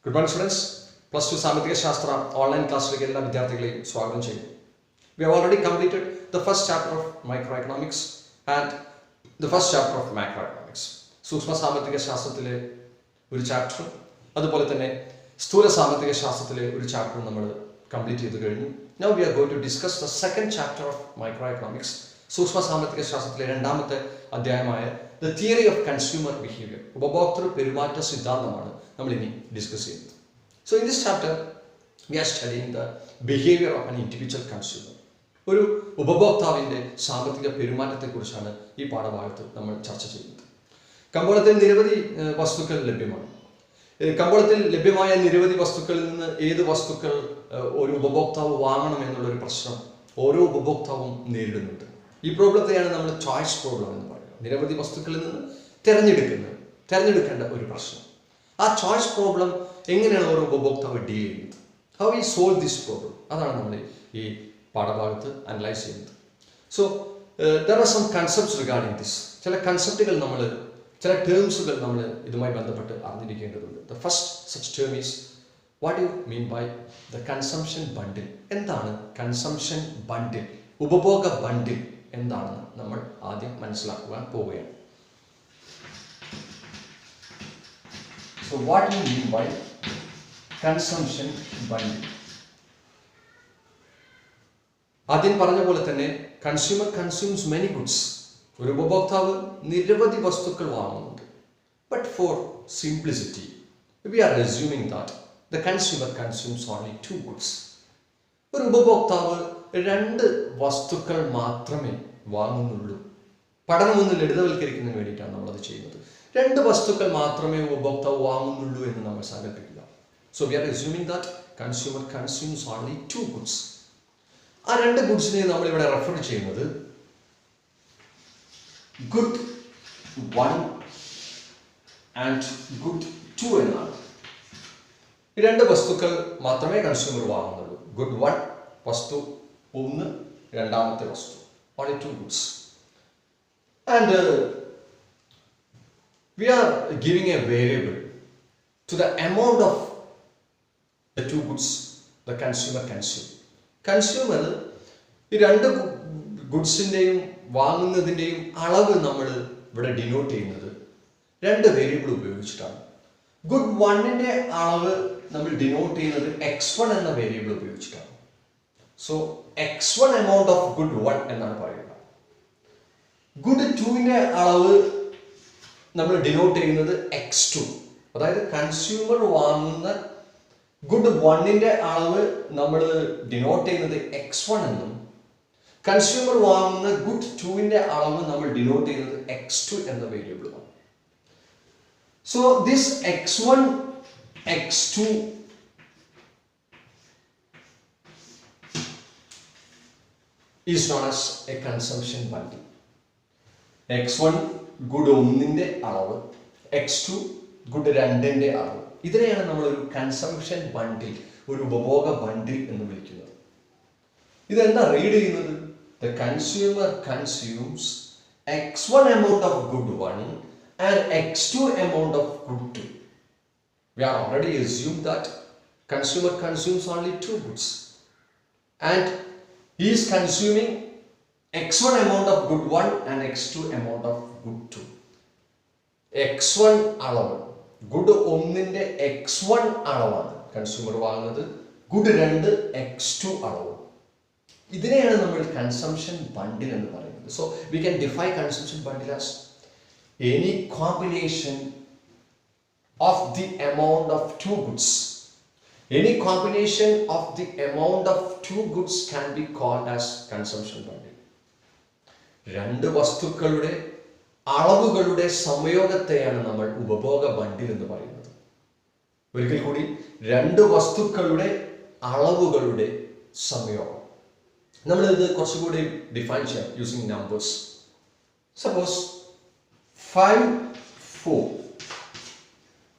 Good morning students. Plus 2 സാമ്പത്തിക ശാസ്ത്ര online ക്ലാസ്സിലേക്ക് എല്ലാ വിദ്യാർത്ഥികളെയും സ്വാഗതം ചെയ്യുന്നു. We have already completed the first chapter of microeconomics and the first chapter of macroeconomics. സൂക്ഷ്മ സാമ്പത്തിക ശാസ്ത്രത്തിലെ ഒരു ചാപ്റ്ററും അതുപോലെ തന്നെ സ്ഥൂല സാമ്പത്തിക ശാസ്ത്രത്തിലെ ഒരു ചാപ്റ്ററും നമ്മൾ കംപ്ലീറ്റ് ചെയ്തു കഴിഞ്ഞു. Now we are going to discuss the second chapter of microeconomics. സൂക്ഷ്മ സാമ്പത്തിക ശാസ്ത്രത്തിലെ രണ്ടാമത്തെ അധ്യായമായ The Theory of Consumer Behavior. ഉപഭോക്തൃ പെരുമാറ്റ സിദ്ധാന്തമാണ് നമ്മൾ ഇനി ഡിസ്കസ് ചെയ്യുന്നത്. So in this chapter we are studying the behavior of an individual consumer. ഒരു ഉപഭോക്താവിൻ്റെ സാമ്പത്തിക പെരുമാറ്റത്തെക്കുറിച്ചാണ് ഈ പാഠഭാഗത്ത് നമ്മൾ ചർച്ച ചെയ്യുന്നത്. കമ്പോളത്തിൽ നിരവധി വസ്തുക്കൾ ലഭ്യമാണ്. കമ്പോളത്തിൽ ലഭ്യമായ നിരവധി വസ്തുക്കളിൽ നിന്ന് ഏത് വസ്തുക്കൾ ഒരു ഉപഭോക്താവ് വാങ്ങണം എന്നുള്ളൊരു പ്രശ്നം ഓരോ ഉപഭോക്താവും നേരിടുന്നുണ്ട്. ഈ പ്രോബ്ലത്തെയാണ് നമ്മൾ ചോയ്സ് പ്രോബ്ലം എന്ന് പറയുന്നത്. നിരവധി വസ്തുക്കളിൽ നിന്ന് തിരഞ്ഞെടുക്കേണ്ട ഒരു പ്രശ്നം. ആ ചോയ്സ് പ്രോബ്ലം എങ്ങനെയാണ് ഓരോ ഉപഭോക്താവ് ഡീൽ ചെയ്യുന്നത്? How we solve this problem? അതാണ് നമ്മൾ ഈ പാഠഭാഗത്ത് അനലൈസ് ചെയ്യുന്നത്. So there are some concepts regarding this. ചില കൺസെപ്റ്റുകൾ ചില ടേംസുകൾ നമ്മൾ ഇതുമായി ബന്ധപ്പെട്ട് അറിഞ്ഞിരിക്കേണ്ടതുണ്ട്. The first such term is what you mean by the consumption bundle. എന്താണ് കൺസംഷൻ ബണ്ടിൽ? ഉപഭോഗ ബണ്ടിൽ എന്താണെന്ന് നമ്മൾ ആദ്യം മനസ്സിലാക്കുവാൻ പോവുകയാണ്. So what do you mean by consumption bundle? ആദ്യം പറഞ്ഞ പോലെ തന്നെ കൺസ്യൂമർ കൺസ്യൂംസ് മെനി ഗുഡ്സ്. ഒരു ഉപഭോക്താവ് നിരവധി വസ്തുക്കൾ വാങ്ങുന്നുണ്ട്. But for simplicity we are assuming that the consumer consumes only 2 goods. ഒരു ഉപഭോക്താവ് 2 വസ്തുക്കൾ മാത്രമേ വാങ്ങുന്നുള്ളൂ. പഠനമൊന്ന് ലളിതവൽക്കരിക്കുന്നതിന് വേണ്ടിയിട്ടാണ് നമ്മളത് ചെയ്യുന്നത്. 2 വസ്തുക്കൾ മാത്രമേ ഉപഭോക്താവ് വാങ്ങുന്നുള്ളൂ എന്ന് നമ്മൾ സങ്കല്പിക്കുക. So we are assuming that consumer consumes only 2 goods. ആ 2 ഗുഡ്സിനെ നമ്മൾ ഇവിടെ റെഫർ ചെയ്യുന്നത് ഗുഡ് 1 ആൻഡ് ഗുഡ് 2 എന്നാണ്. ഈ 2 വസ്തുക്കൾ മാത്രമേ കൺസ്യൂമർ വാങ്ങുന്നുള്ളൂ. ഗുഡ് 1 വസ്തു 1, രണ്ടാമത്തെ വസ്തു. Only 2 goods. And we are giving a variable to the amount of the 2 goods the consumer consume. Consumer ഈ 2 ഗുഡ്സിൻ്റെയും വാങ്ങുന്നതിൻ്റെയും അളവ് നമ്മൾ ഇവിടെ ഡിനോട്ട് ചെയ്യുന്നത് 2 വേരിയബിൾ ഉപയോഗിച്ചിട്ടാണ്. ഗുഡ് 1ൻ്റെ അളവ് നമ്മൾ ഡിനോട്ട് ചെയ്യുന്നത് x1 എന്ന വേരിയബിൾ ഉപയോഗിച്ചിട്ടാണ്. So x1 amount of good 1 എന്നാണ് പറയുക. ഗുഡ് 2ൻ്റെ അളവ് നമ്മൾ ഡിനോട്ട് ചെയ്യുന്നത് x2. അതായത് കൺസ്യൂമർ വാങ്ങുന്ന ഗുഡ് 1ൻ്റെ അളവ് നമ്മൾ ഡിനോട്ട് ചെയ്യുന്നത് x1 എന്നും കൺസ്യൂമർ വാങ്ങുന്ന ഗുഡ് 2ൻ്റെ അളവ് നമ്മൾ ഡിനോട്ട് ചെയ്യുന്നത് x2 എന്ന വേരിയബിളുമാണ്. So this x1 x2 is known as a consumption bundle. x1 good 1ൻ്റെ അളവ്, x2 ഗുഡ് 2ൻ്റെ അളവ്. ഇതിനെയാണ് നമ്മൾ ഒരു കൺസംഷൻ ബണ്ടിൽ, ഒരു ഉപഭോഗ ബണ്ടിൽ എന്ന് വിളിക്കുന്നത്. ഇതെന്താ റീഡ് ചെയ്യുന്നത്? The consumer consumes x1 amount of good 1 and x2 amount of good 2. We are already assumed that consumer consumes only 2 goods and he is consuming x1 amount of good 1 and x2 amount of good 2. x1 അളവ് good 1ൻ്റെ x1 അളവാണ് consumer വാങ്ങുന്നത്. Good 2 x2 അളവ്. ഇതിനെയാണ് നമ്മൾ consumption ബണ്ടിൽ എന്ന് പറയുന്നത്. So we can define consumption bundle as any combination of the amount of 2 goods. Any combination of the amount of 2 goods can be called as consumption bundle. 2 വസ്തുക്കളുടെ അളവുകളുടെ സംയോഗത്തെയാണ് നമ്മൾ ഉപഭോഗ ബണ്ടിൽ എന്ന് പറയുന്നത്. ഒരിക്കൽ കൂടി 2 വസ്തുക്കളുടെ അളവുകളുടെ സംയോഗം. നമ്മൾ ഇത് കുറച്ചുകൂടി ഡിഫൈൻ ചെയ്യാം using numbers. Suppose 5, 4.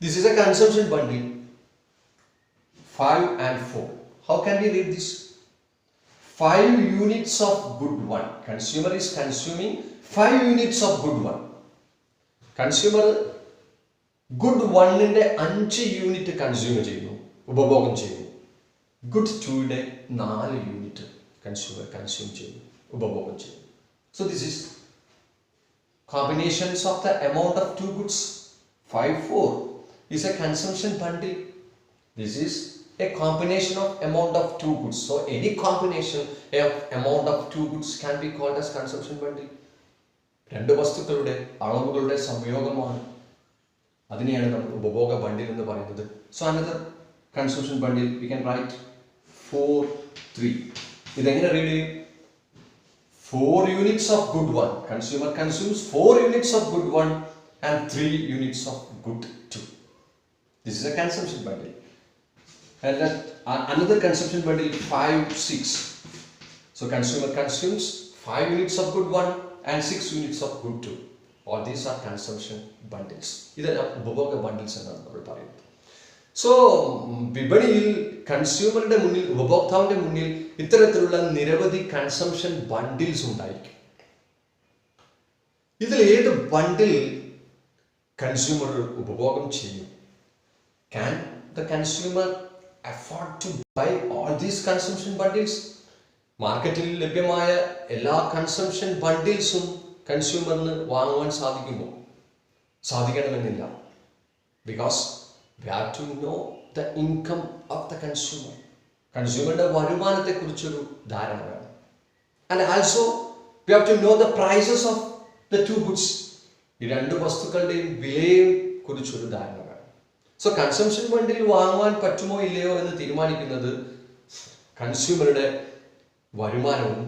This is a consumption bundle. 5 and 4. How can we read this? 5 units of good 1. Consumer is consuming 5 units of good 1. Consumer good 1ന്റെ 5 യൂണിറ്റ് കൺസ്യൂം ചെയ്യുന്നു, ഉപഭോഗം ചെയ്യുന്നു. ഗുഡ് 2യുടെ 4 യൂണിറ്റ് കൺസ്യൂം ചെയ്യുന്നു, ഉപഭോഗം ചെയ്യുന്നു. So this is combinations of the amount of two goods. 5-4 is a consumption bundle. This is a combination of amount of two goods. So any combination of amount of two goods can be called as consumption bundle. രണ്ട് വസ്തുക്കളുടെ അളവുകളുടെ സംയോഗമാണ്, അതിനെയാണ് നമ്മൾ ഉപഭോഗ ബണ്ടിൽ എന്ന് പറയുന്നത്. So another consumption bundle we can write 4-3. ഇതെങ്ങനെ read ചെയ്യും? 4 units of good 1. Consumer consumes 4 units of good 1 and 3 units of good 2. This is a consumption bundle. And that another consumption bundle 5-6. So consumer consumes 5 units of good 1 and 6 units of good 2. All these are consumption bundles. ഇതെല്ലാം ഉപഭോഗ bundles എന്നാണ് നമ്മൾ പറയുന്നത്. So വിപണിയിൽ കൺസ്യൂമറുടെ മുന്നിൽ, ഉപഭോക്താവിന്റെ മുന്നിൽ ഇത്തരത്തിലുള്ള നിരവധി കൺസംഷൻ ബണ്ടിൽസ് ഉണ്ടായിരിക്കും. ഇതിൽ ഏത് ബണ്ടിൽ കൺസ്യൂമർ ഉപഭോഗം ചെയ്യും? Can the consumer afford to buy all these consumption bundles? മാർക്കറ്റിൽ ലഭ്യമായ എല്ലാ കൺസംഷൻ ബണ്ടിൽസും കൺസ്യൂമറിന് വാങ്ങുവാൻ സാധിക്കണമെന്നില്ല. Because we have to know the income of the consumer. കൺസ്യൂമറുടെ വരുമാനത്തെക്കുറിച്ചൊരു ധാരണ വേണം. And also we have to know the prices of the two goods. ഈ രണ്ട് വസ്തുക്കളുടെയും വിലയെ കുറിച്ചൊരു ധാരണ വേണം. സോ കൺസംഷൻ ബണ്ടിൽ വാങ്ങുവാൻ പറ്റുമോ ഇല്ലയോ എന്ന് തീരുമാനിക്കുന്നത് കൺസ്യൂമറുടെ വരുമാനവും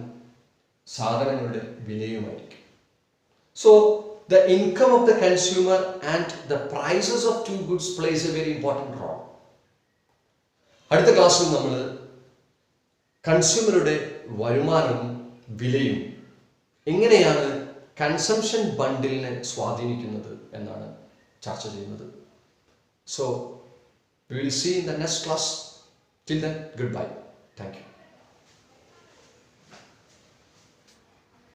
സാധനങ്ങളുടെ വിലയുമായിരിക്കും. So the income of the consumer and the prices of two goods plays a very important role. അടുത്ത ക്ലാസ്സിൽ നമ്മൾ കൺസ്യൂമറുടെ വരുമാനവും വിലയും എങ്ങനെയാണ് കൺസംഷൻ ബണ്ടിലിനെ സ്വാധീനിക്കുന്നത് എന്നാണ് ചർച്ച ചെയ്യുന്നത്. So we will see in the next class. Till then, goodbye. Thank you.